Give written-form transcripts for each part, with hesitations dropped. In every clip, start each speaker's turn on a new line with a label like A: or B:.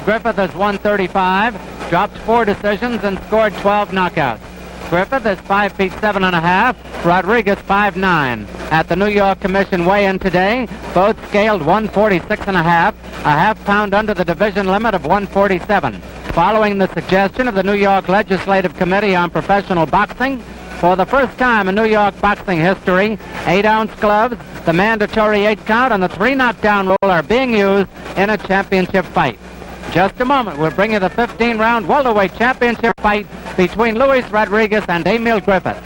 A: Emile, Griffith has won 35, dropped 4 decisions, and scored 12 knockouts. Griffith is 5 feet 7.5, Rodriguez 5'9". At the New York Commission weigh-in today, both scaled 146.5, a half pound under the division limit of 147. Following the suggestion of the New York Legislative Committee on Professional Boxing, for the first time in New York boxing history, 8-ounce gloves, the mandatory 8 count, and the 3 knockdown rule are being used in a championship fight. Just a moment, we'll bring you the 15-round welterweight championship fight between Luis Rodriguez and Emile Griffith.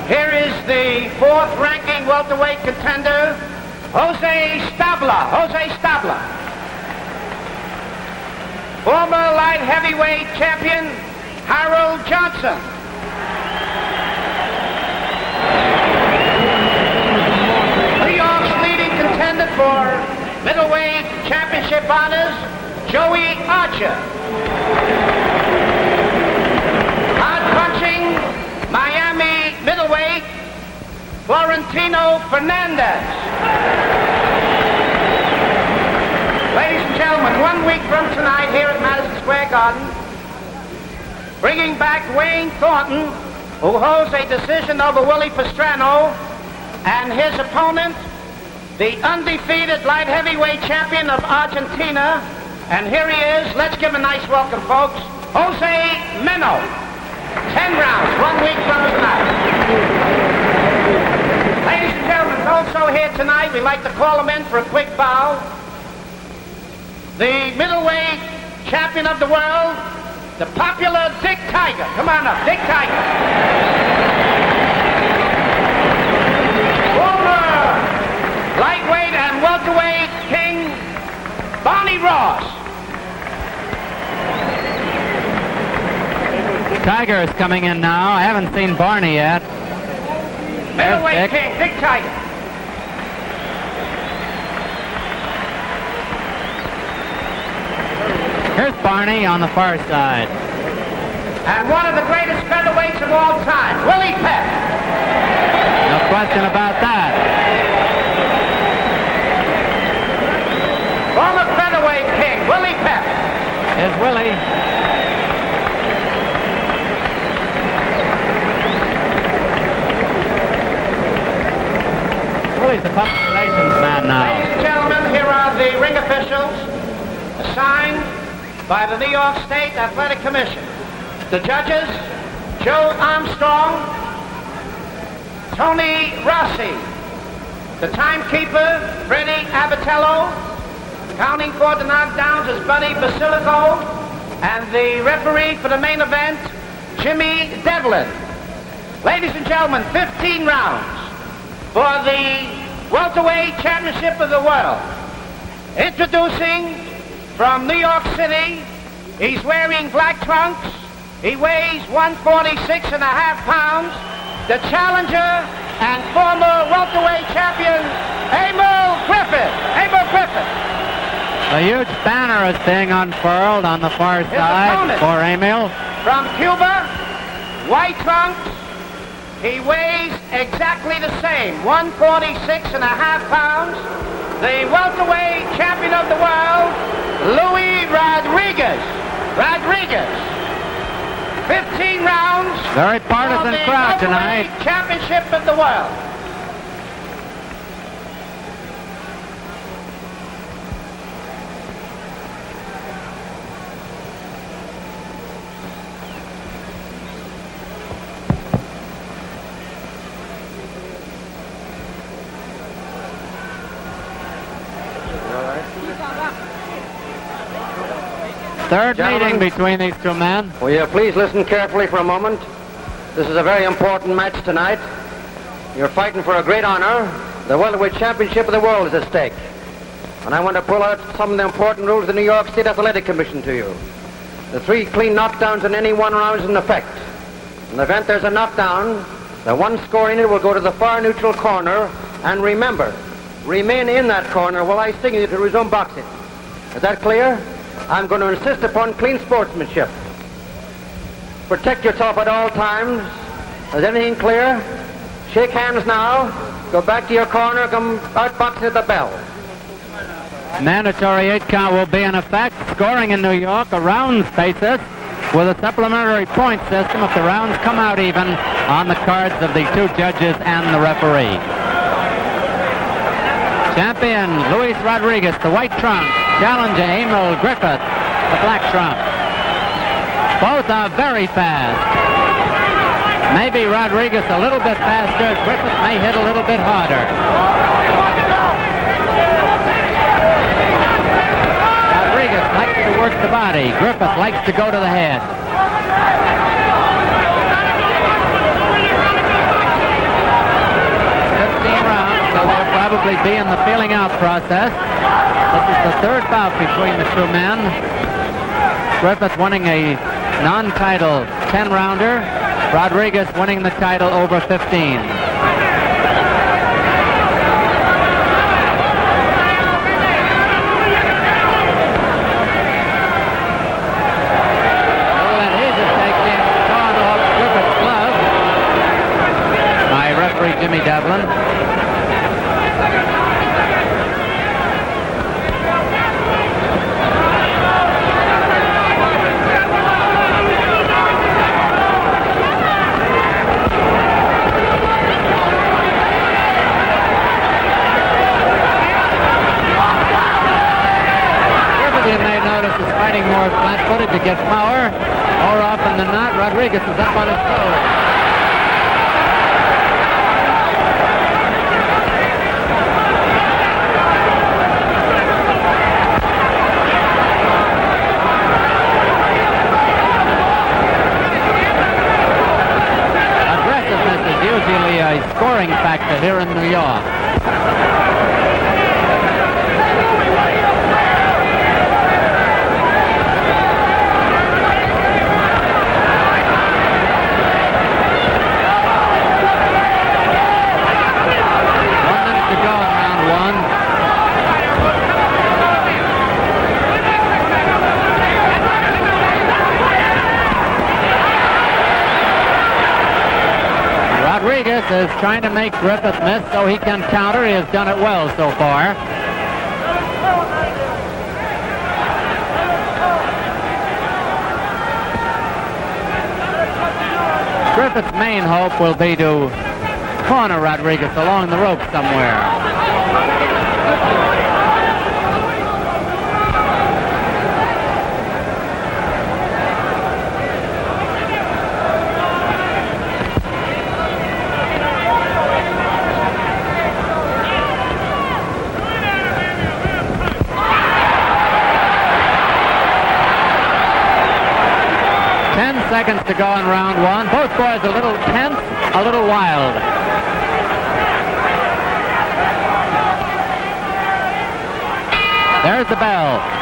B: Here is the 4th-ranking welterweight contender, Jose Stabler. Jose Stabler. Former light heavyweight champion, Harold Johnson. New York's leading contender for middleweight championship honors, Joey Archer. Hard-punching Miami middleweight, Florentino Fernandez. Ladies and gentlemen, 1 week from tonight here at Madison Square Garden, bringing back Wayne Thornton, who holds a decision over Willie Pastrano, and his opponent, the undefeated light heavyweight champion of Argentina. And here he is. Let's give him a nice welcome, folks. Jose Meno. 10 rounds, 1 week from tonight. Ladies and gentlemen, also here tonight, we'd like to call him in for a quick bow. The middleweight champion of the world, the popular Dick Tiger. Come on up, Dick Tiger. Former lightweight and welterweight king, Barney Ross.
A: Tiger is coming in now. I haven't seen Barney yet.
B: Middleweight king, Dick Tiger.
A: Here's Barney on the far side.
B: And one of the greatest featherweights of all time, Willie Pep.
A: No question about that.
B: Former featherweight king, Willie Pep.
A: Here's Willie. Willie's the public relations man now.
B: Ladies and gentlemen, here are the ring officials assigned by the New York State Athletic Commission. The judges, Joe Armstrong, Tony Rossi. The timekeeper, Freddie Abatello. Counting for the knockdowns is Buddy Basilico. And the referee for the main event, Jimmy Devlin. Ladies and gentlemen, 15 rounds for the welterweight championship of the world. Introducing from New York City, he's wearing black trunks. He weighs 146.5 pounds. The challenger and former welterweight champion, Emile Griffith. Emile Griffith.
A: A huge banner is being unfurled on the far side for Emile.
B: From Cuba, white trunks. He weighs exactly the same, 146.5 pounds. The welterweight champion of the world, Luis Rodriguez. 15 rounds.
A: Very partisan crowd tonight.
B: Championship of the world.
A: Third
C: Gentlemen,
A: meeting between these two men.
C: Will you please listen carefully for a moment? This is a very important match tonight. You're fighting for a great honor. The welterweight championship of the world is at stake. And I want to pull out some of the important rules of the New York State Athletic Commission to you. The 3 clean knockdowns in any 1 round is in effect. In the event there's a knockdown, the 1 score in it will go to the far neutral corner. And remember, remain in that corner while I signal you to resume boxing. Is that clear? I'm going to insist upon clean sportsmanship. Protect yourself at all times. Is anything clear? Shake hands now. Go back to your corner. Come out boxing at the bell.
A: Mandatory 8 count will be in effect. Scoring in New York, a rounds basis with a supplementary point system if the rounds come out even on the cards of the 2 judges and the referee. Champion Luis Rodriguez, the white trunk. Challenger Emile Griffith, the black trunk. Both are very fast. Maybe Rodriguez a little bit faster. Griffith may hit a little bit harder. Rodriguez likes to work the body. Griffith likes to go to the head. 15 rounds, so they'll probably be in the feeling out process. This is the 3rd bout between the 2 men. Griffith winning a non-title 10-rounder. Rodriguez winning the title over 15. Jimmy Devlin. Griffith, you may notice, is fighting more flat-footed to get power. More often than not, Rodriguez is up on his toes. Usually a scoring factor here in New York. Rodriguez is trying to make Griffith miss so he can counter. He has done it well so far. Griffith's main hope will be to corner Rodriguez along the rope somewhere. Seconds to go in round 1. Both boys a little tense, a little wild. There's the bell.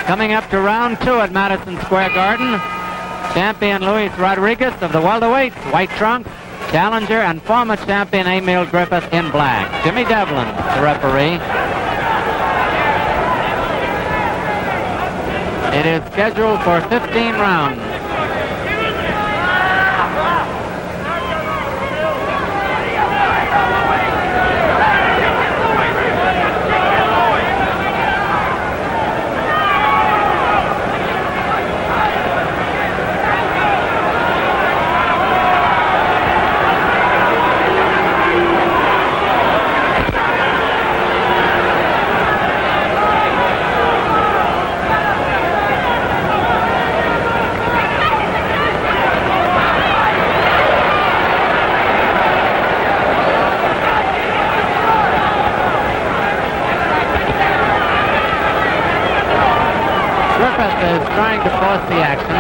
A: Coming up to round 2 at Madison Square Garden, champion Luis Rodriguez of the welterweights, white trunks, challenger and former champion Emile Griffith in black. Jimmy Devlin, the referee. It is scheduled for 15 rounds. Is trying to force the action.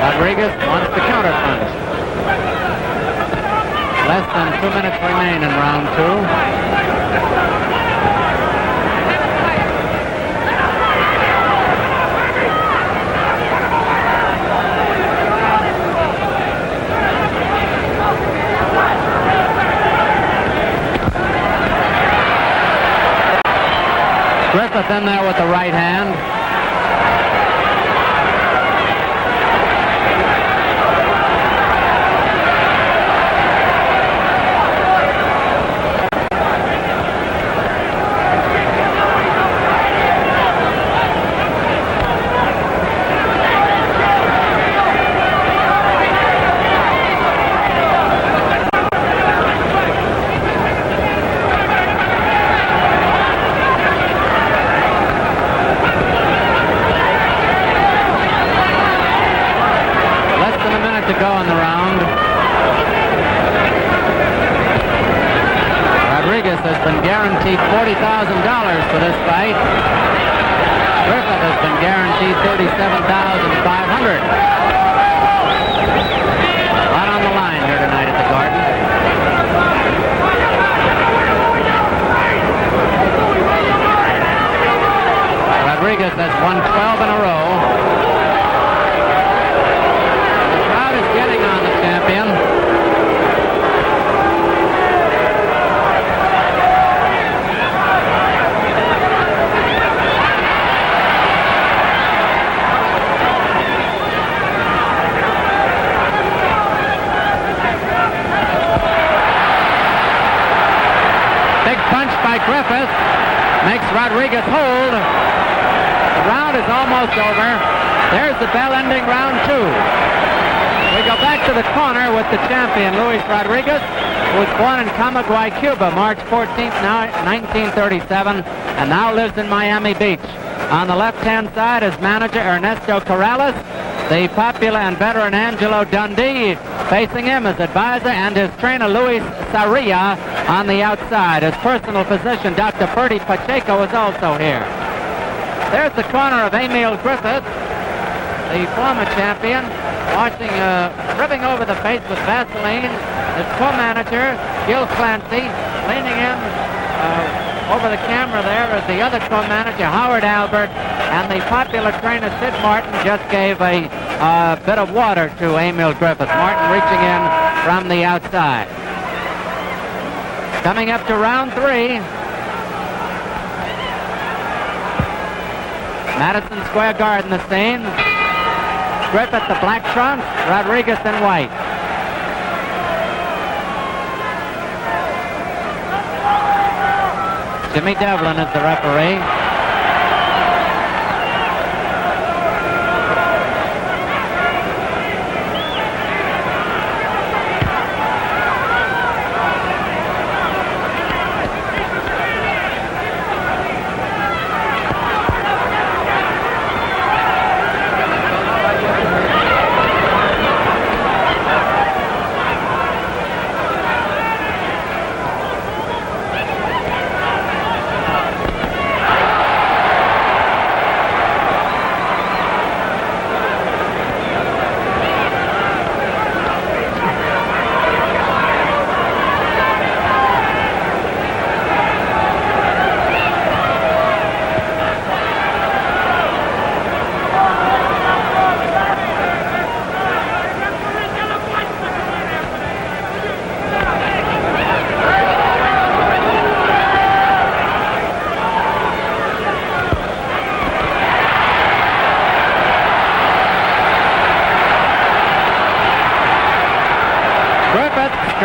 A: Rodriguez wants to counterpunch. Less than 2 minutes remain in round 2. Griffith in there with the right hand. To go in the round. Rodriguez has been guaranteed $40,000 for this fight. Griffith has been guaranteed $37,500. A lot on the line here tonight at the Garden. Rodriguez has won 12 in a row. Getting on the champion. Big punch by Griffith makes Rodriguez hold. The round is almost over. There's the bell ending round 2. We go back to the corner with the champion, Luis Rodriguez, who was born in Camagüey, Cuba, March 14th, 1937, and now lives in Miami Beach. On the left-hand side is manager Ernesto Corrales, the popular and veteran Angelo Dundee facing him as advisor, and his trainer Luis Sarria on the outside. His personal physician, Dr. Bertie Pacheco, is also here. There's the corner of Emile Griffith, the former champion, rubbing over the face with Vaseline. His co-manager, Gil Clancy, leaning in over the camera there is the other co-manager, Howard Albert, and the popular trainer, Sid Martin, just gave a bit of water to Emile Griffith. Martin reaching in from the outside. Coming up to round 3. Madison Square Garden, the scene. Griffith, the black trunks, Rodriguez in white. Jimmy Devlin is the referee.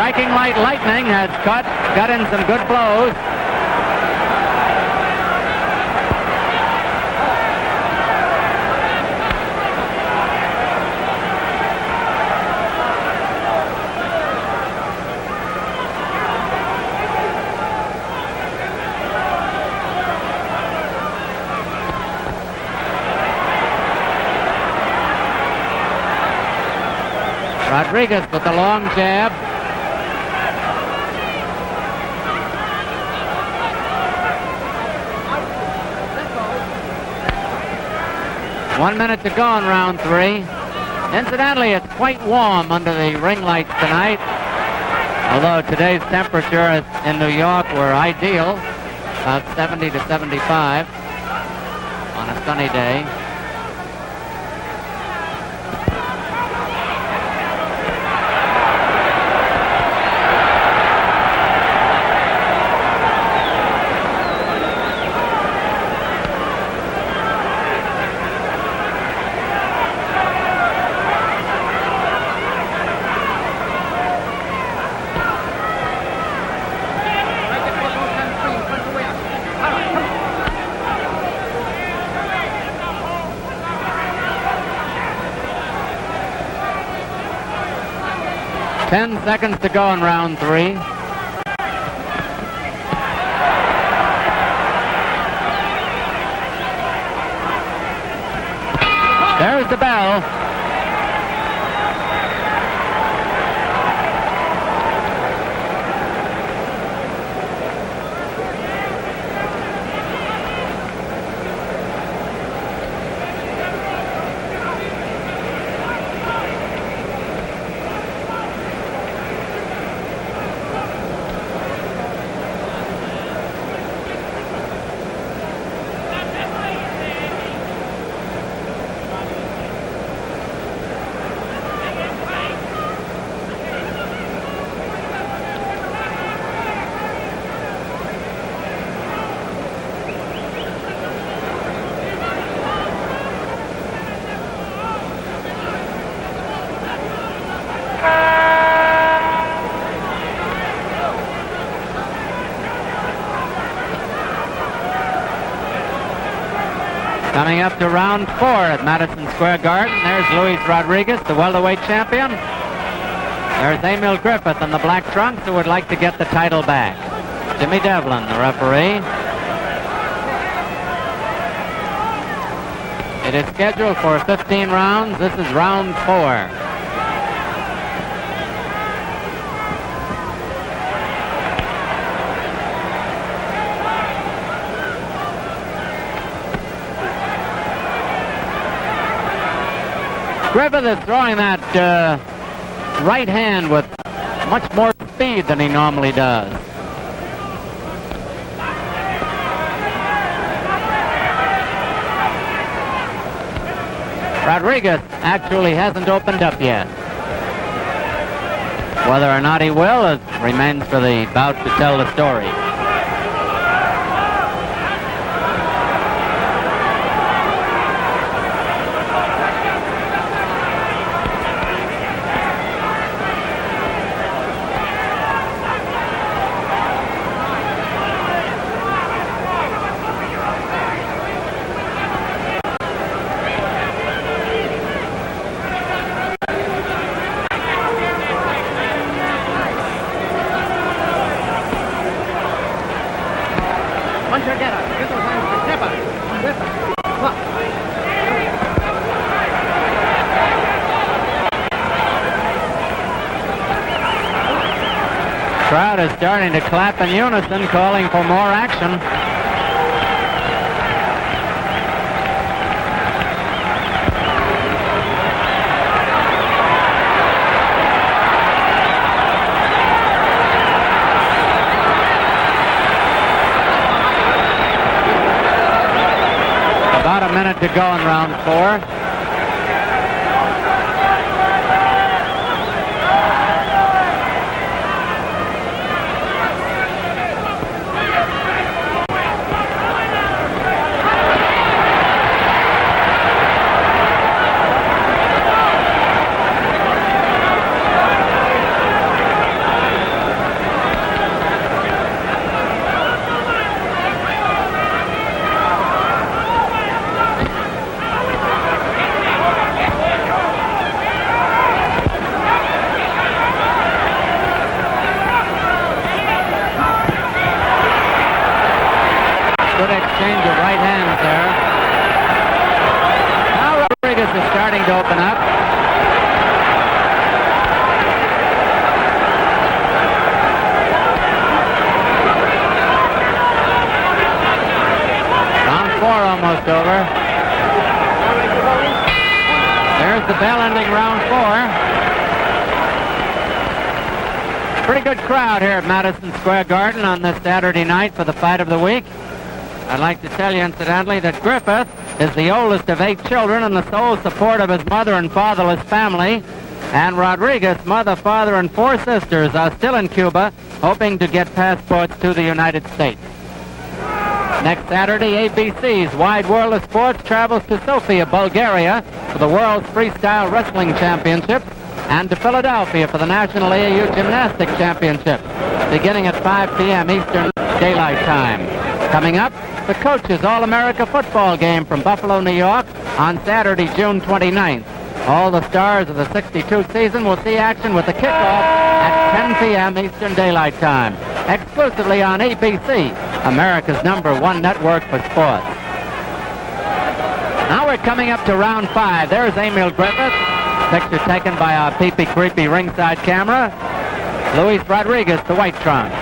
A: Viking Light Lightning has got in some good blows. Rodriguez with the long jab. One minute to go in round 3. Incidentally, it's quite warm under the ring lights tonight. Although today's temperature in New York were ideal, about 70 to 75 on a sunny day. Ten seconds to go in round 3. There's the bell. Coming up to round 4 at Madison Square Garden. There's Luis Rodriguez, the welterweight champion. There's Emile Griffith in the black trunks, who would like to get the title back. Jimmy Devlin, the referee. It is scheduled for 15 rounds. This is round 4. Griffith is throwing that right hand with much more speed than he normally does. Rodriguez actually hasn't opened up yet. Whether or not he will, it remains for the bout to tell the story. Crowd is starting to clap in unison, calling for more action. About a minute to go in round 4. starting to open up. Round 4 almost over. There's the bell ending round 4. Pretty good crowd here at Madison Square Garden on this Saturday night for the fight of the week. I'd like to tell you, incidentally, that Griffith is the oldest of 8 children and the sole support of his mother and fatherless family. And Rodriguez, mother, father, and 4 sisters are still in Cuba, hoping to get passports to the United States. Next Saturday, ABC's Wide World of Sports travels to Sofia, Bulgaria for the World's Freestyle Wrestling Championships and to Philadelphia for the National AAU Gymnastics Championships, beginning at 5 p.m. Eastern Daylight Time. Coming up, the Coaches All-America football game from Buffalo, New York on Saturday, June 29th. All the stars of the 62 season will see action with the kickoff at 10 p.m. Eastern Daylight Time, exclusively on ABC, America's #1 network for sports. Now we're coming up to round 5. There's Emile Griffith, picture taken by our peepee creepy ringside camera. Luis Rodriguez, the white trunks.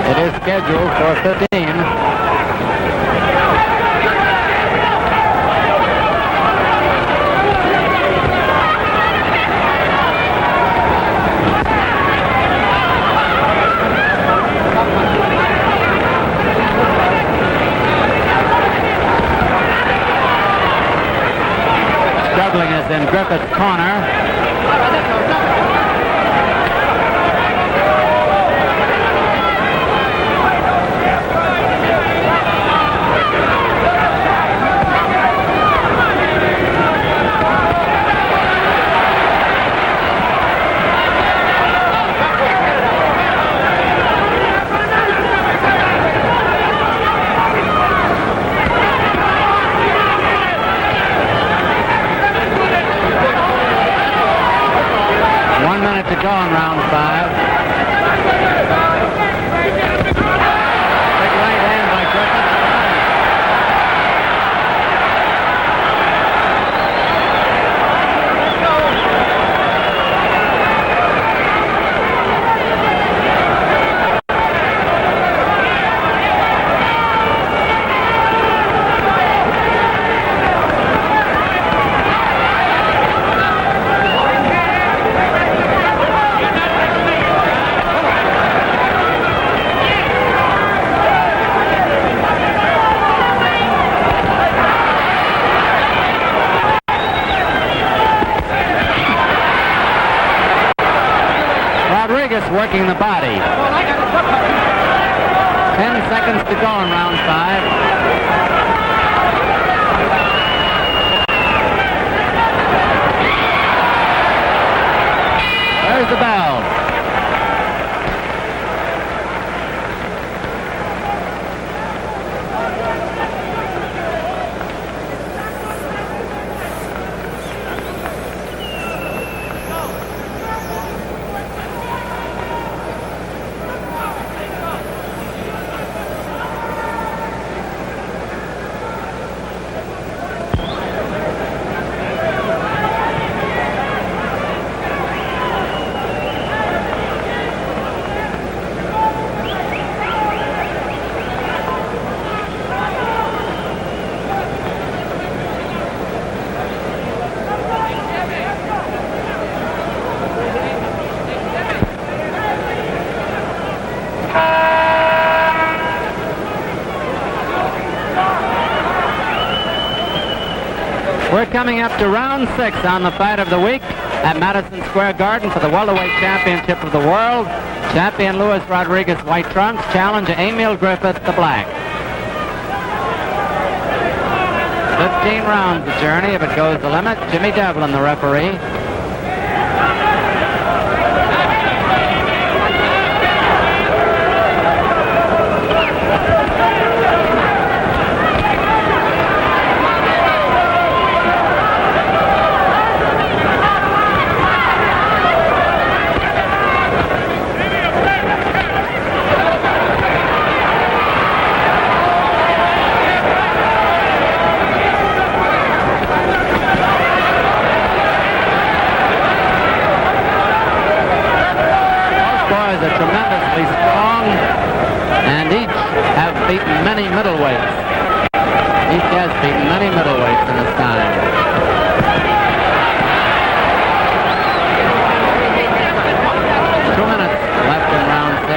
A: It is scheduled for 15. Struggling is in Griffith's corner. To go in round 5. Big right hand by Griffith. Working the body. 10 seconds to go in round 5. There's the bell. We're coming up to round 6 on the fight of the week at Madison Square Garden for the welterweight championship of the world. Champion Luis Rodriguez, white trunks, challenger Emile Griffith, the black. 15 rounds the journey if it goes the limit. Jimmy Devlin, the referee. Many middleweights. Each has beaten many middleweights in his time. Two minutes left in round 6.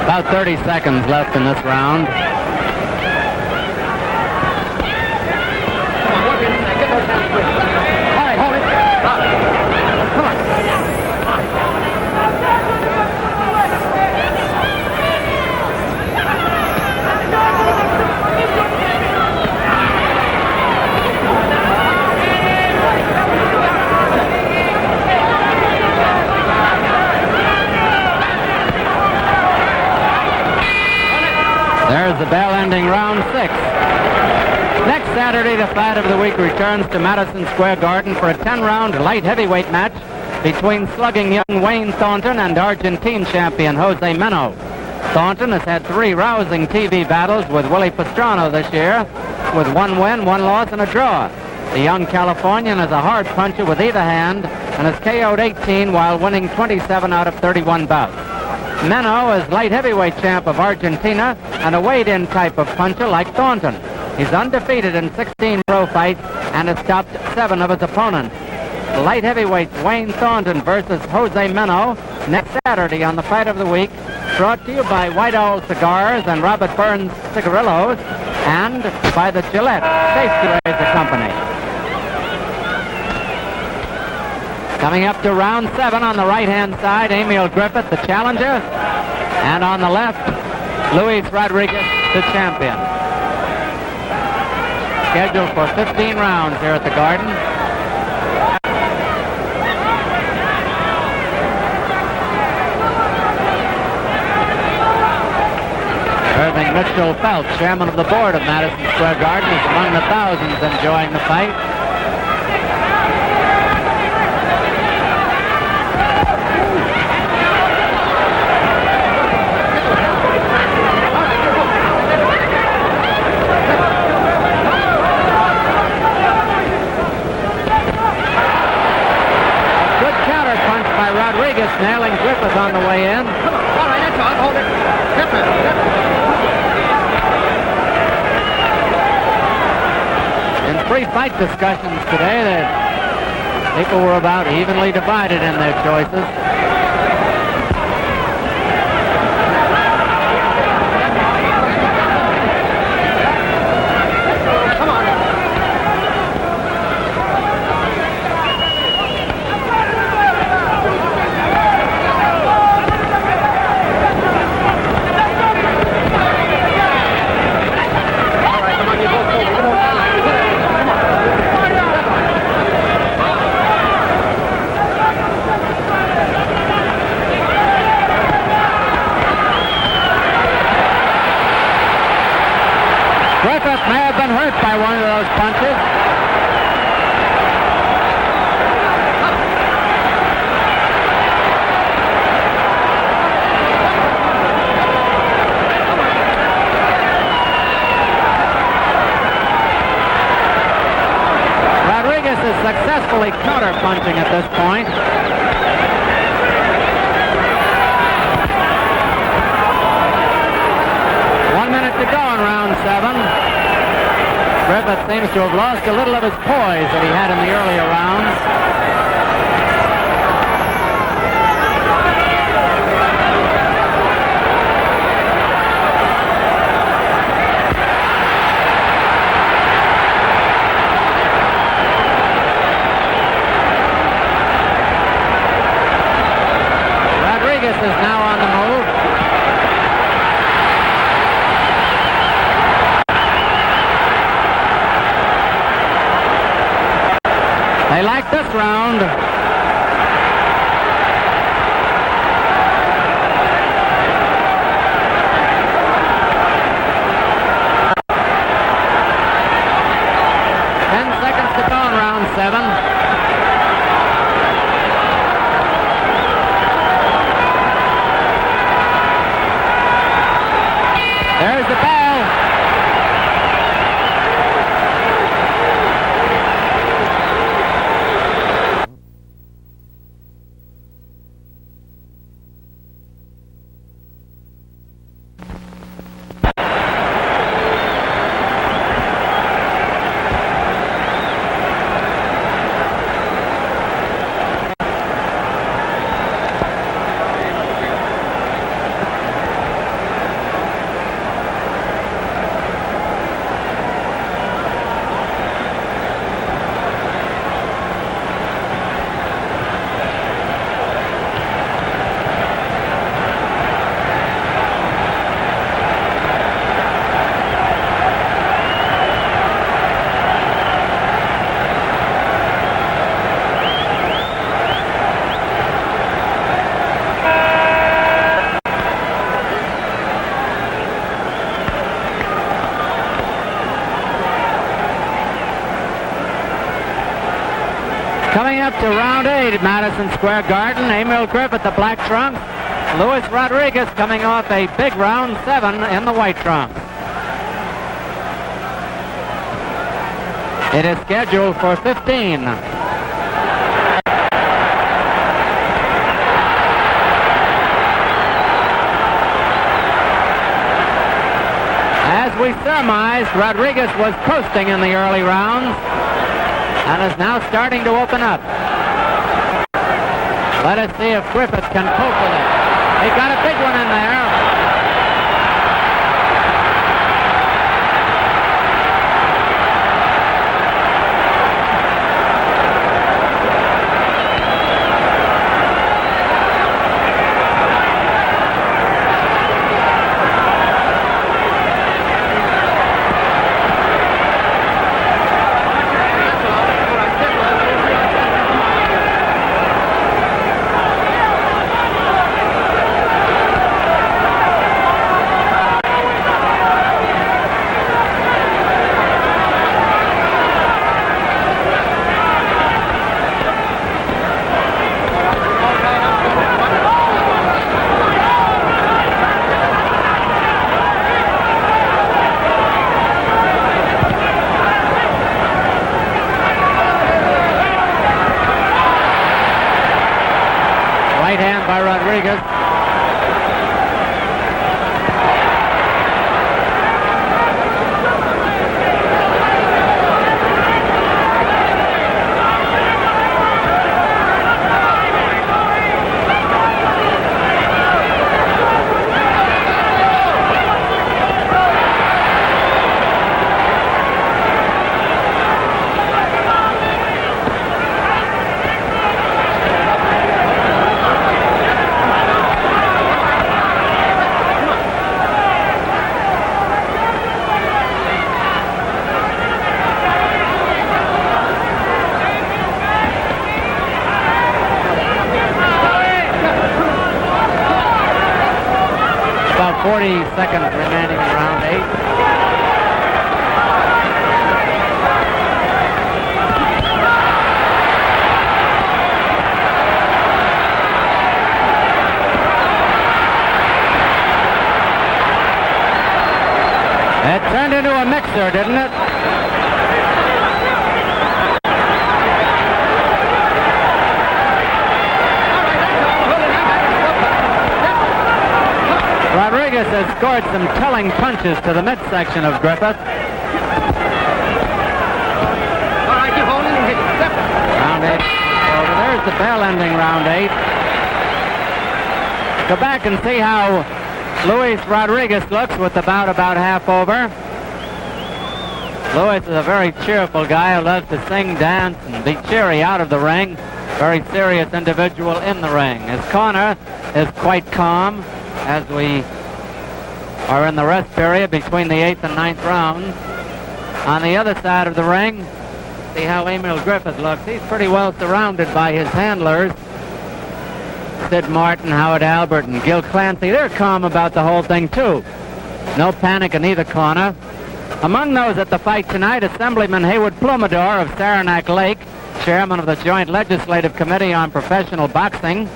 A: About 30 seconds left in this round. There's the bell ending round 6. Next Saturday, the fight of the week returns to Madison Square Garden for a 10-round light heavyweight match between slugging young Wayne Thornton and Argentine champion Jose Meno. Thornton has had 3 rousing TV battles with Willie Pastrana this year, with 1 win, 1 loss, and a draw. The young Californian is a hard puncher with either hand and has KO'd 18 while winning 27 out of 31 bouts. Meno is light heavyweight champ of Argentina and a weighed-in type of puncher like Thornton. He's undefeated in 16 pro fights and has stopped 7 of his opponents. Light heavyweights Wayne Thornton versus Jose Meno next Saturday on the fight of the week, brought to you by White Owl Cigars and Robert Burns Cigarillos and by the Gillette Safety Razor Company. Coming up to round 7 on the right-hand side, Emile Griffith, the challenger, and on the left, Luis Rodriguez, the champion. Scheduled for 15 rounds here at the Garden. Irving Mitchell Phelps, chairman of the board of Madison Square Garden, is among the thousands enjoying the fight. Rodriguez nailing Griffith on the way in.
B: All right, that's all. Hold it.
A: In pre-fight discussions today, the people were about evenly divided in their choices. totally counter-punching at this point. To go in round 7. Griffith seems to have lost a little of his poise that he had in the earlier rounds. Rodriguez is now on the move. They like this round. To go in round 7. There's the bell. Coming up to round 8 at Madison Square Garden, Emile Griffith, the black trunks. Luis Rodriguez coming off a big round 7 in the white trunks. It is scheduled for 15. As we surmised, Rodriguez was coasting in the early rounds and is now starting to open up. Let us see if Griffith can cope with it. He got a big one in there. Right hand by Rodriguez. About 40 seconds remaining in round 8. It turned into a mixer, didn't it? Rodriguez has scored some telling punches to the midsection of Griffith.
C: All right, keep holding and hit.
A: Round 8. So there's the bell ending round 8. Go back and see how Luis Rodriguez looks with the bout about half over. Luis is a very cheerful guy who loves to sing, dance, and be cheery out of the ring. Very serious individual in the ring. His corner is quite calm as we are in the rest period between the 8th and 9th rounds. On the other side of the ring, see how Emile Griffith looks. He's pretty well surrounded by his handlers. Sid Martin, Howard Albert, and Gil Clancy. They're calm about the whole thing, too. No panic in either corner. Among those at the fight tonight, Assemblyman Haywood Plumidor of Saranac Lake, chairman of the Joint Legislative Committee on Professional Boxing,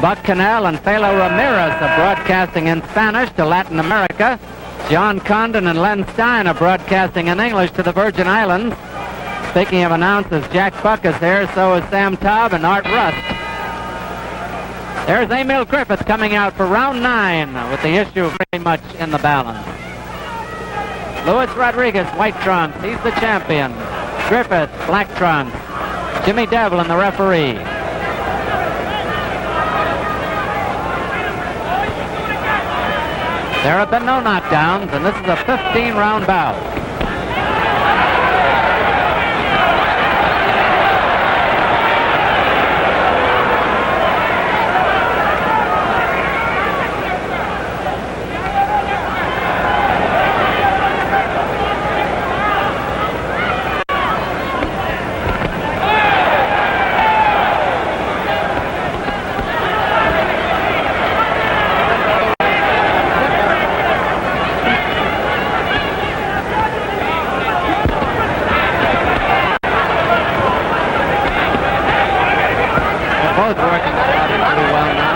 A: Buck Cannell and Felo Ramirez of broadcasting in Spanish to Latin America, John Condon and Len Stein of broadcasting in English to the Virgin Islands. Speaking of announcers, Jack Buck is here, so is Sam Taub and Art Rust. There's Emile Griffith coming out for round 9 with the issue very much in the balance. Luis Rodriguez, white trunks. He's the champion. Griffith, black trunks. Jimmy Devlin, the referee. There have been no knockdowns, and this is a 15-round bout. Both working pretty well now.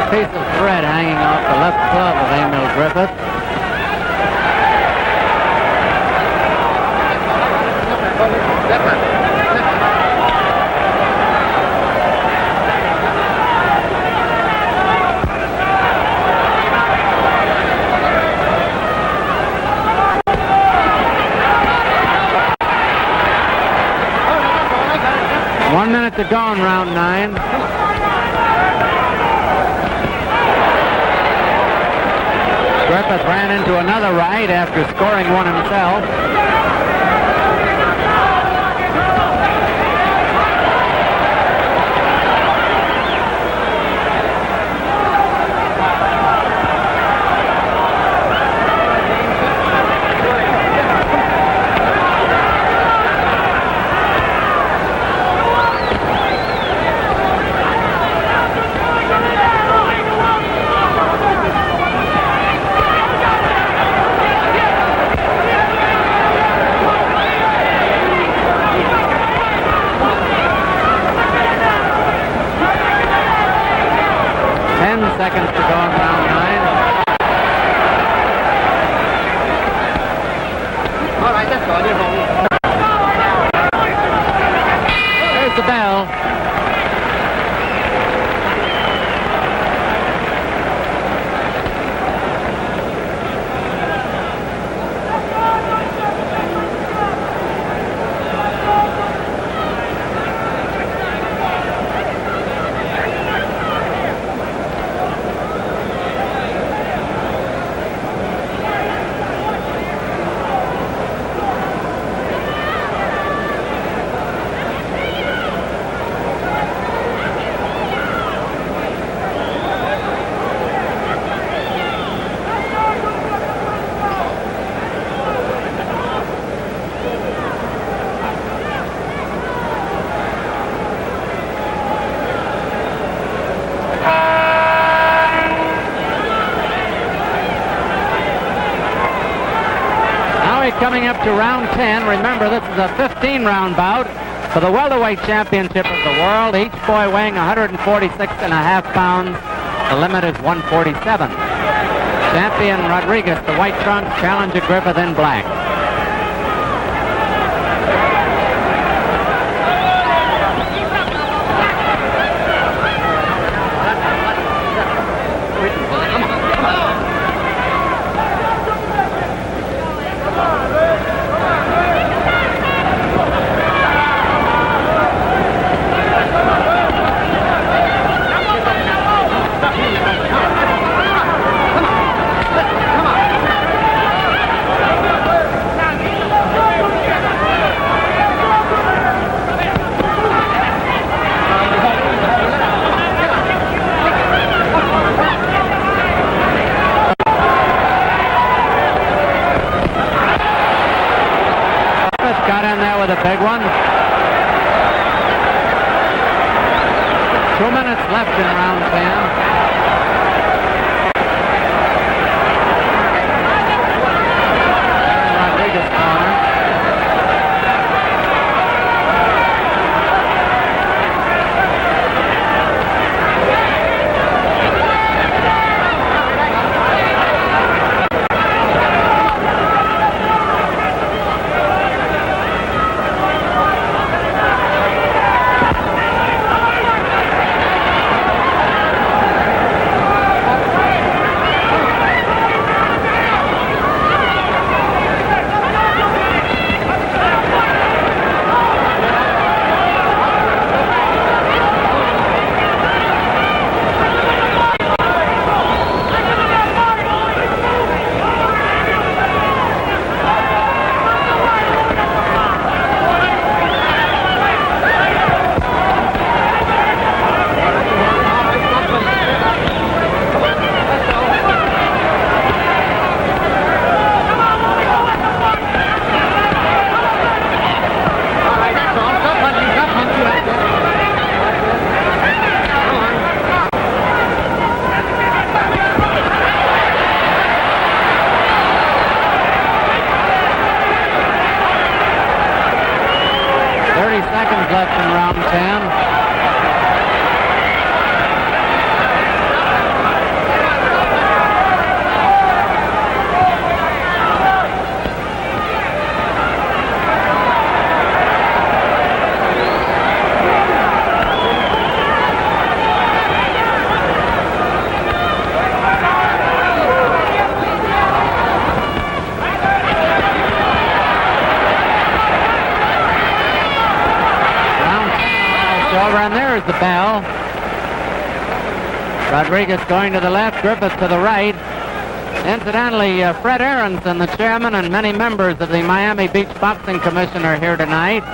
A: Piece of thread hanging off the left glove of Emile Griffith. One minute to go in round 9. Griffith ran into another right after scoring one himself. Seconds to go in round 9.
C: All right, that's all. You're home.
A: There's the bell. coming up to round 10. Remember, this is a 15-round bout for the welterweight championship of the world. Each boy weighing 146.5 pounds. The limit is 147. Champion Rodriguez, the white trunks, challenger Griffith in black. Got in there with a big one. 2 minutes left in round 10. Rodriguez corner. Left in round 10. And there's the bell. Rodriguez going to the left, Griffith to the right. Incidentally, Fred Aronson, the chairman, and many members of the Miami Beach Boxing Commission are here tonight.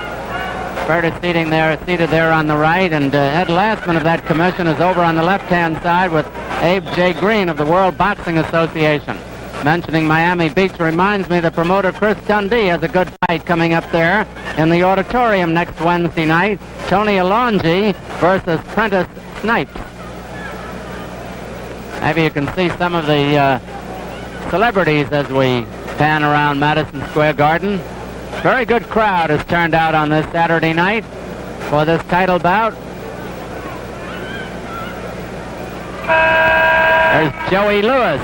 A: Fred is seated there on the right, and Ed Lastman of that commission is over on the left-hand side with Abe J. Green of the World Boxing Association. Mentioning Miami Beach reminds me the promoter Chris Dundee has a good fight coming up there in the auditorium next Wednesday night. Tony Alonji versus Prentice Snipes. Maybe you can see some of the celebrities as we pan around Madison Square Garden. Very good crowd has turned out on this Saturday night for this title bout. There's Joey Lewis.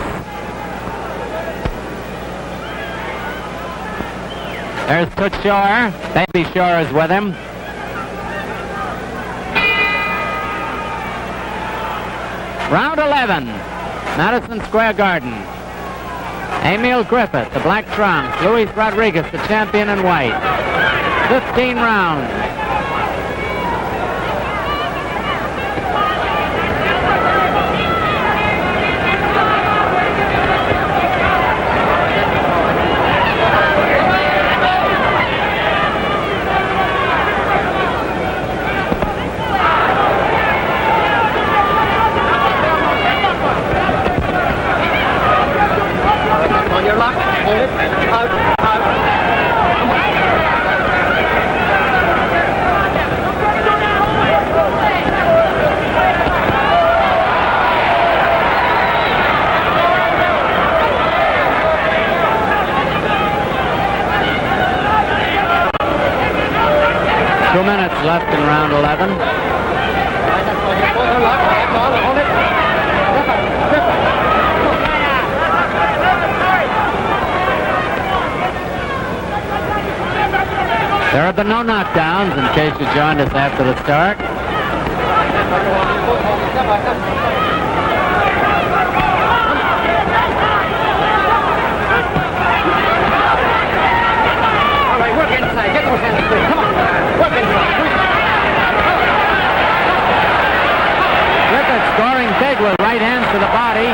A: There's Toots Shore. Baby Shore is with him. Round 11, Madison Square Garden. Emile Griffith, the black trunks. Luis Rodriguez, the champion in white. 15 rounds. left in round 11. There have been no knockdowns, in case you joined us after the start.
C: All right, work inside. Get those hands straight. Come on. Work inside.
A: Griffith scoring big with right hands to the body.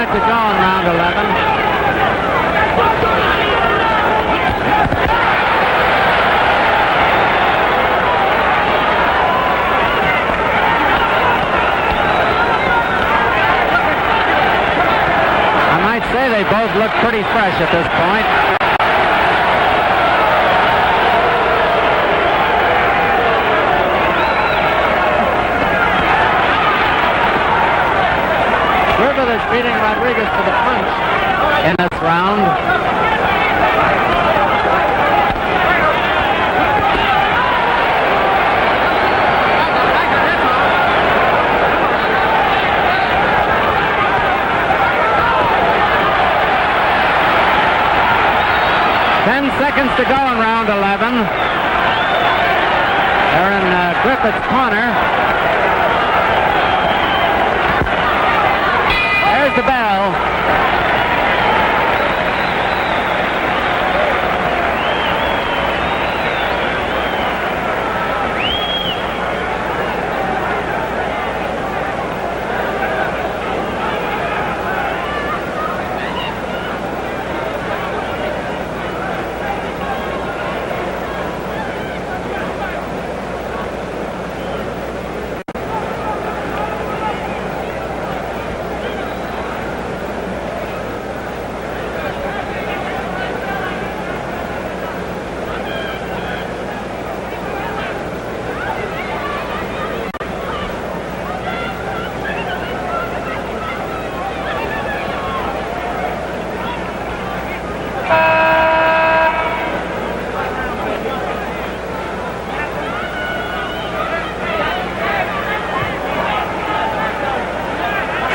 A: To go in round 11. I might say they both look pretty fresh at this point. Griffith is beating Rodriguez to the punch in this round. 10 seconds to go in round 11. They're in Griffith's corner. There's the bell.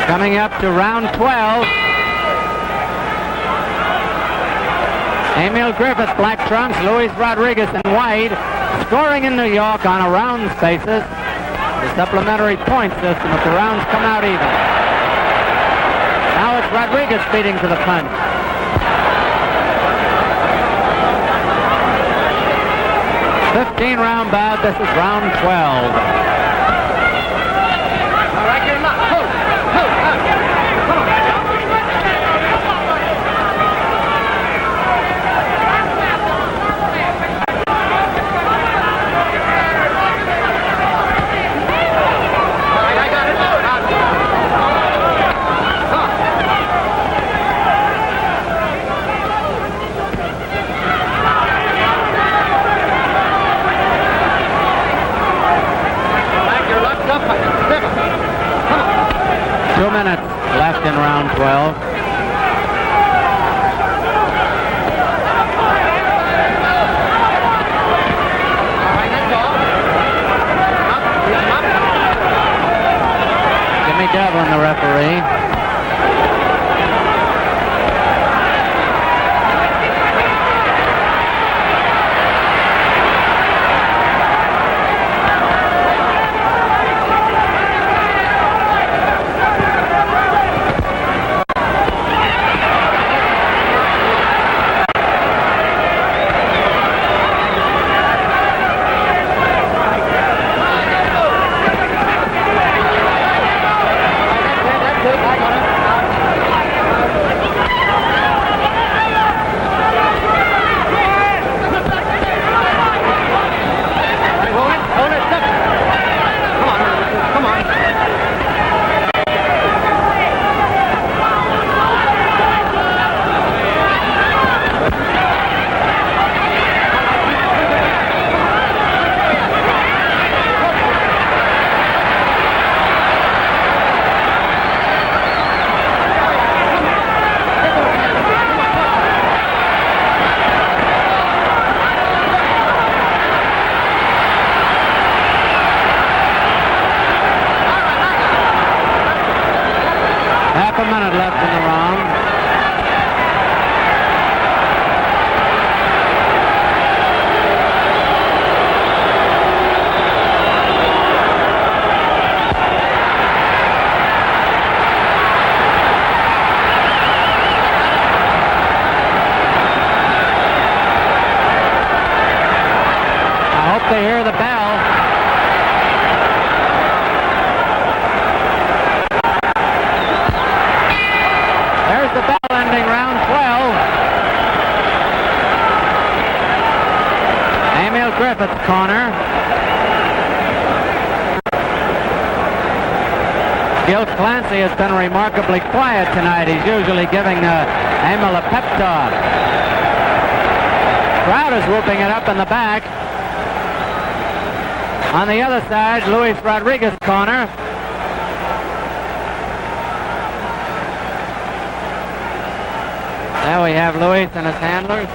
A: Coming up to round 12. Emile Griffith, black trunks, Luis Rodriguez in white, scoring in New York on a rounds basis. The supplementary point system if the rounds come out even. Now it's Rodriguez speeding to the punch. Round bout. This is round 12.
C: All right, you're not. Hold. Come on. All right, I got it. You're locked up.
A: 2 minutes left in round 12. Jimmy Devlin, the referee. Griffith's corner. Gil Clancy has been remarkably quiet tonight. He's usually giving Emile a pep talk. Crowd is whooping it up in the back. On the other side, Luis Rodriguez corner. There we have Luis and his handlers.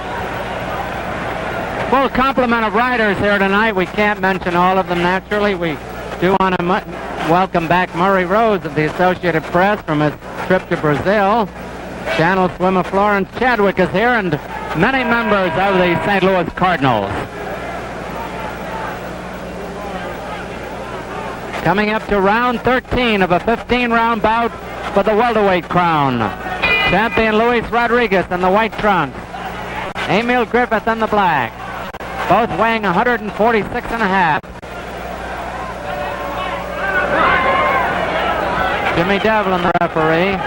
A: Full complement of riders here tonight. We can't mention all of them naturally. We do want to welcome back Murray Rose of the Associated Press from his trip to Brazil. Channel swimmer Florence Chadwick is here, and many members of the St. Louis Cardinals. Coming up to round 13 of a 15-round bout for the welterweight crown. Champion Luis Rodriguez in the white trunks. Emile Griffith in the black. Both weighing 146 and a half. Jimmy Devlin, the referee.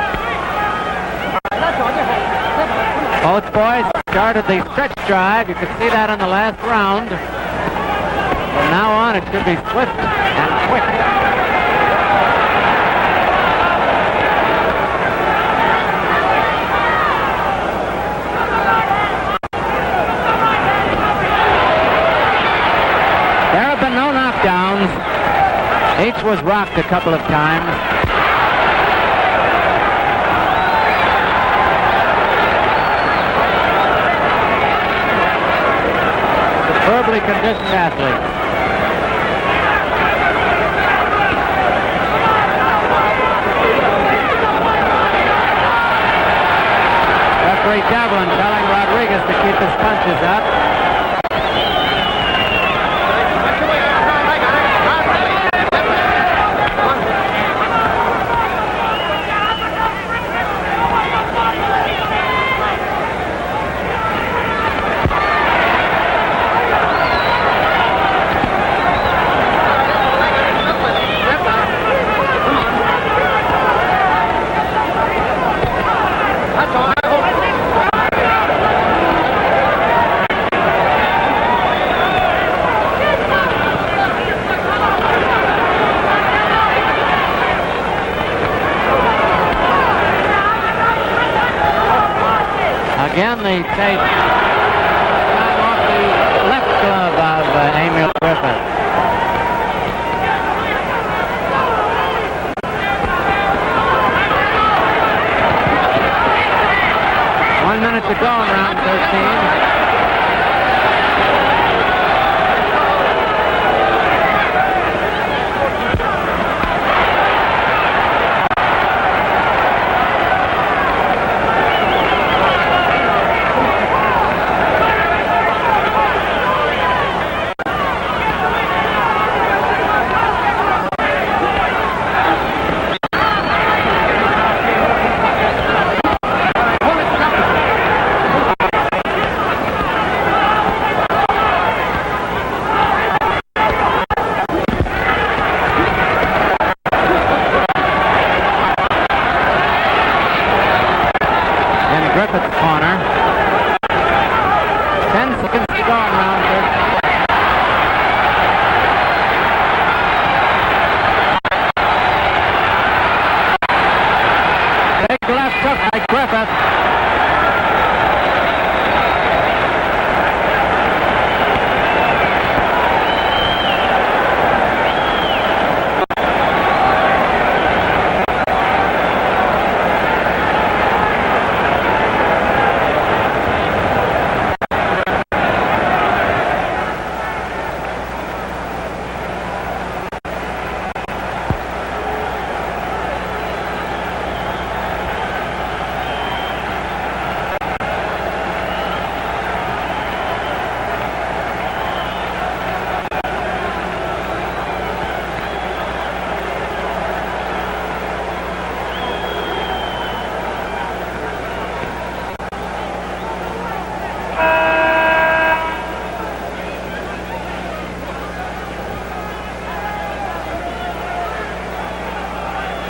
A: Both boys started the stretch drive. You could see that in the last round. From now on, it should be swift and quick. There have been no knockdowns. Each was rocked a couple of times. Superbly conditioned athletes. Referee Devlin telling Rodriguez to keep his punches up. Again, the tape off the left glove of Emile Griffith. One minute to go in round 13. Griffith's corner. 10 seconds to go in round 13. Big left hook by Griffith.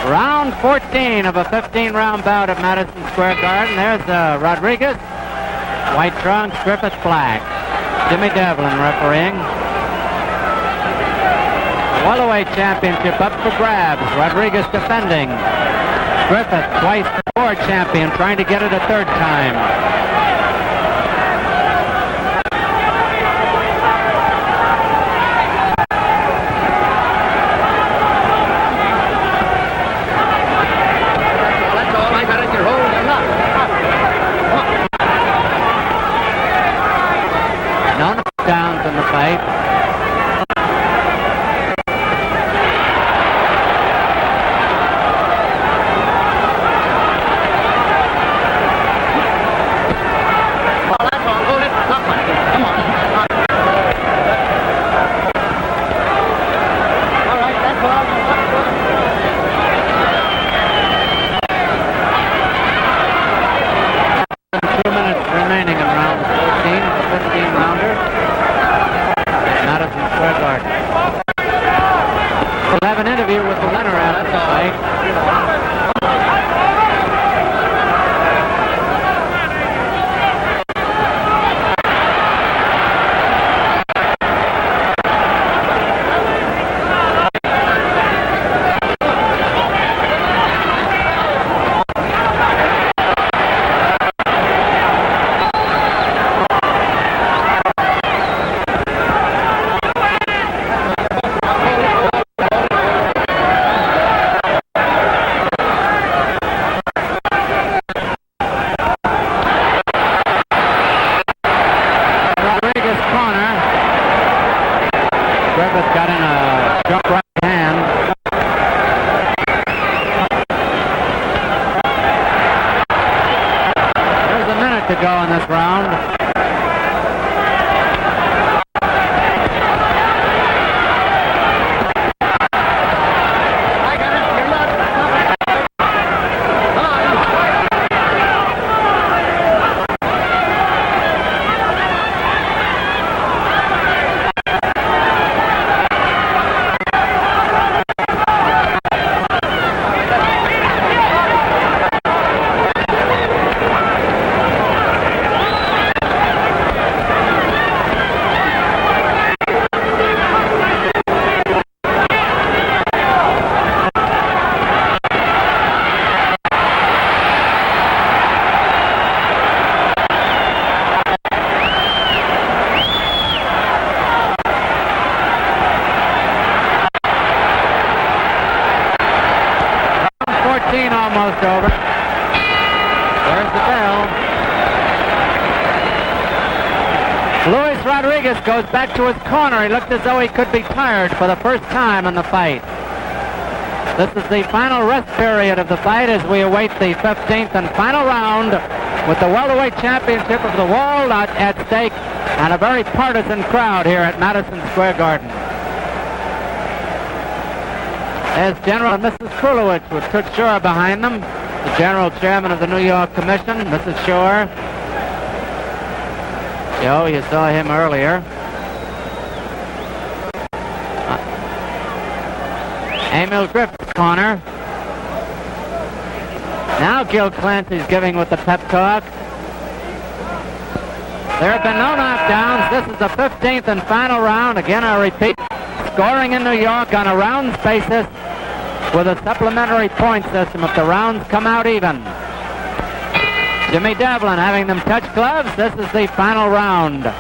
A: Round 14 of a 15-round bout at Madison Square Garden. There's Rodriguez, white trunks, Griffith black. Jimmy Devlin refereeing. welterweight championship up for grabs. Rodriguez defending. Griffith, twice world champion, trying to get it a third time.
C: That's all. I got it. You're holding up.
A: No knockdowns in the fight. Almost over. There's the bell. Luis Rodriguez goes back to his corner. He looked as though he could be tired for the first time in the fight. This is the final rest period of the fight as we await the 15th and final round with the welterweight championship of the world at stake and a very partisan crowd here at Madison Square Garden. There's General and Mrs. Krulowicz with Toots Shor behind them, the General Chairman of the New York Commission, Mrs. Shor. Joe, you saw him earlier. Emile Griffith's corner. Now Gil Clancy's giving with the pep talk. There have been no knockdowns. This is the 15th and final round. Again, I repeat, scoring in New York on a rounds basis with a supplementary point system if the rounds come out even. Jimmy Devlin having them touch gloves. This is the final round.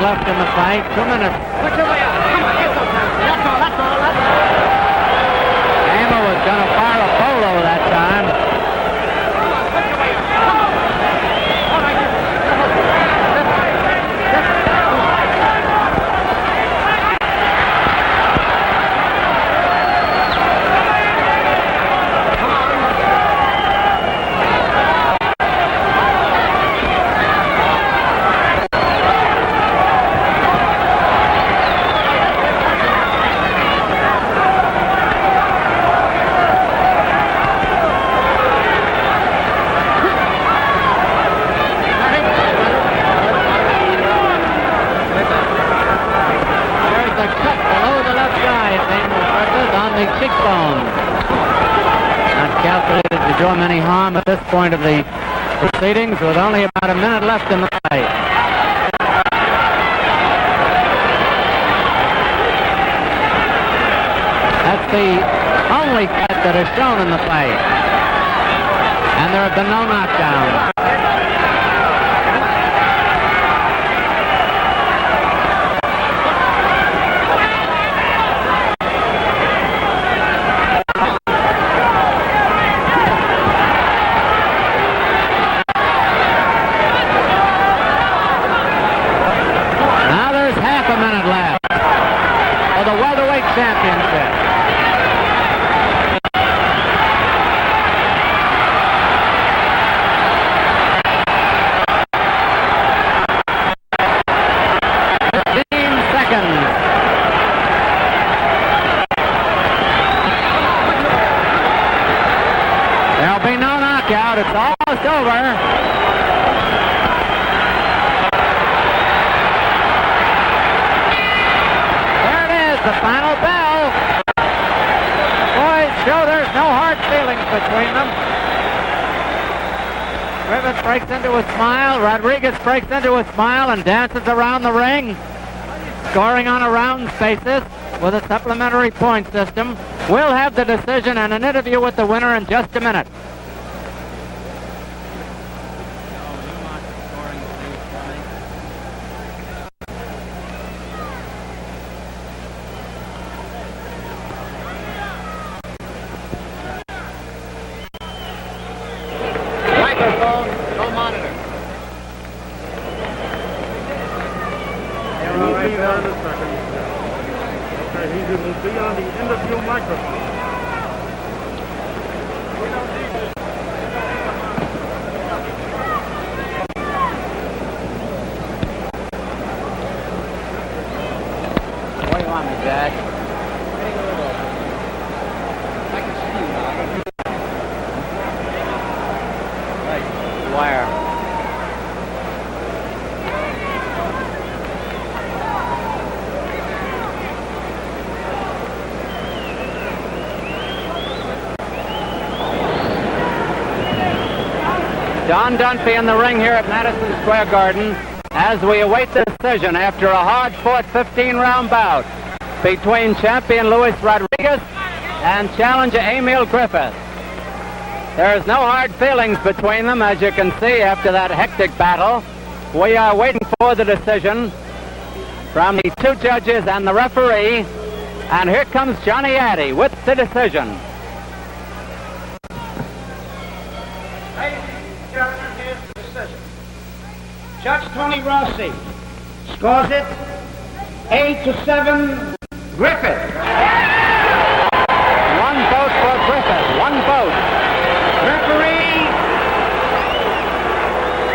A: Left in the fight. 2 minutes.
C: Put your way up. Come on, here's some time. That's all.
A: Emile was going to fire a polo that time.
C: Come on, put your way up. Come on.
A: cheekbones. Not calculated to do him any harm at this point of the proceedings, with only about a minute left in the fight. That's the only cut that is shown in the fight. And there have been no knockdowns. Now there's half a minute left for the welterweight championship. It's almost over. There it is, the final bell. Boys show there's no hard feelings between them. Griffith breaks into a smile. Rodriguez breaks into a smile and dances around the ring, scoring on a round basis with a supplementary point system. We'll have the decision and an interview with the winner in just a minute. Don Dunphy in the ring here at Madison Square Garden as we await the decision after a hard-fought 15-round bout between champion Luis Rodriguez and challenger Emile Griffith. There is no hard feelings between them, as you can see, after that hectic battle. We are waiting for the decision from the two judges and the referee, and here comes Johnny Addy with the decision.
B: Judge Tony Rossi scores it 8-7 Griffith.
A: One vote for Griffith. One vote.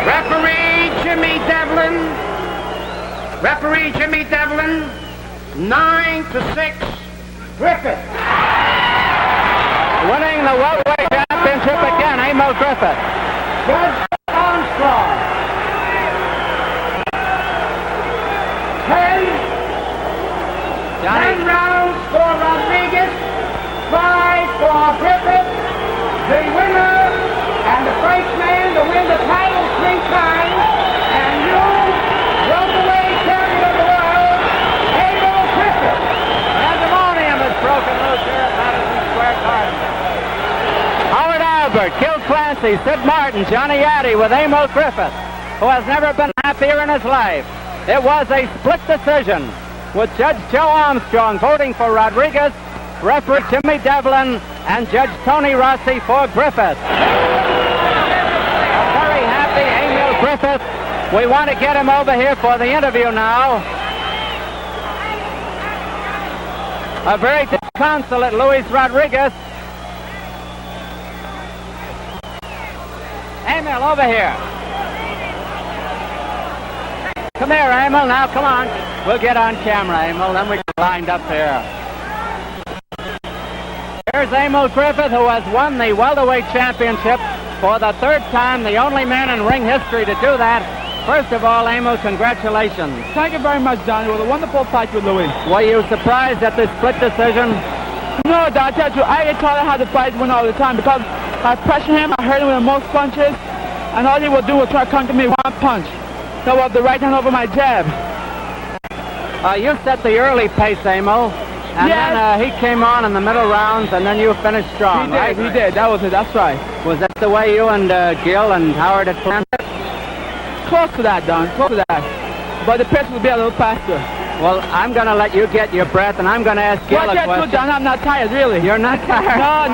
B: Referee Jimmy Devlin. Referee Jimmy Devlin. 9-6 Griffith.
A: Winning the welterweight championship again, Emile Griffith.
B: Judge Armstrong. 10 rounds for Rodriguez, 5 for Griffith. The winner and the first man to win the title 3 times, and new welterweight champion of the world, Emile Griffith.
A: Pandemonium is broken loose here at Madison Square Garden. Howard Albert, Gil Clancy, Sid Martin, Johnny Addy with Emile Griffith, who has never been happier in his life. It was a split decision, with Judge Joe Armstrong voting for Rodriguez, referee Jimmy Devlin, and Judge Tony Rossi for Griffith. A very happy Emile Griffith. We want to get him over here for the interview now. A very disconsolate Luis Rodriguez. Emile, over here. Come here, Emile. Now, come on. We'll get on camera, Emile. Then we get lined up here. Here's Emile Griffith, who has won the welterweight championship for the 3rd time, the only man in ring history to do that. First of all, Emile, congratulations.
D: Thank you very much, Johnny. It was a wonderful fight with Louis.
A: Were you surprised at this split decision?
D: No, I tell you, I thought I had to fight win all the time because I pressured him, I hurt him with the most punches, and all he would do was try to counter me one punch. That was the right hand over my jab.
A: You set the early pace, Emile, and
D: Yes.
A: then he came on in the middle rounds, and then you finished strong,
D: He did,
A: right?
D: he did. That was it, that's right.
A: Was that the way you and Gil and Howard had planned it?
D: Close to that, Don, close to that. But the pace would be a little faster.
A: Well, I'm going to let you get your breath, and I'm going to ask Gil
D: Well,
A: a
D: yes,
A: question.
D: Don, I'm not tired, really.
A: You're not tired?
D: No,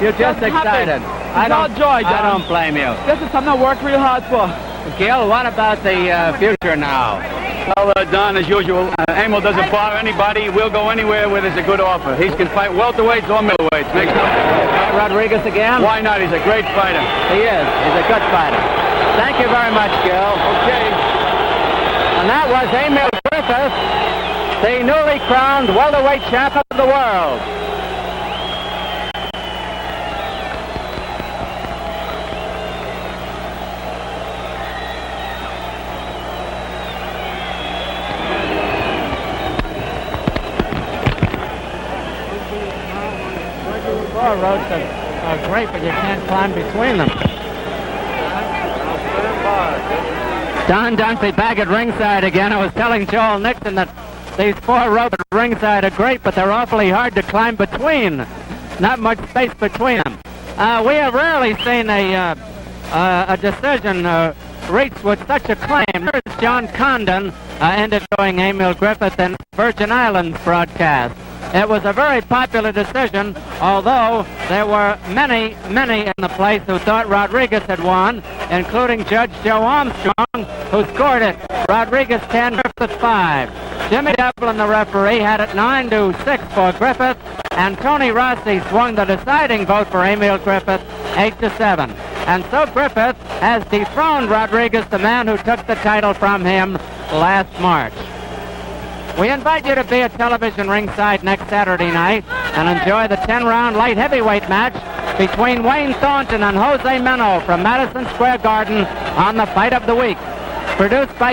A: You're just excited.
D: It's all joy, Don.
A: I don't blame you.
D: This is something I worked real hard for.
A: Gil, what about the future now?
E: Well, Don, as usual, Emile doesn't bother anybody. We'll go anywhere where there's a good offer. He can fight welterweights or middleweights. Makes no difference.
A: Rodriguez again?
E: Why not? He's a great fighter.
A: He is. He's a good fighter. Thank you very much, Gil.
E: Okay.
A: And that was Emile Griffith, the newly crowned welterweight champion of the world. Four roads are great, but you can't climb between them. Don Dunkley back at ringside again. I was telling Joel Nixon that these four ropes at ringside are great, but they're awfully hard to climb between. Not much space between them. We have rarely seen a decision reached with such acclaim. Here's John Condon interviewing Emile Griffith in Virgin Islands broadcast. It was a very popular decision, although there were many in the place who thought Rodriguez had won, including Judge Joe Armstrong, who scored it. Rodriguez 10, Griffith 5. Jimmy Devlin, the referee, had it 9-6 for Griffith, and Tony Rossi swung the deciding vote for Emile Griffith 8-7. And so Griffith has dethroned Rodriguez, the man who took the title from him last March. We invite you to be at television ringside next Saturday night and enjoy the 10-round light heavyweight match between Wayne Thornton and Jose Meno from Madison Square Garden on the Fight of the Week. Produced by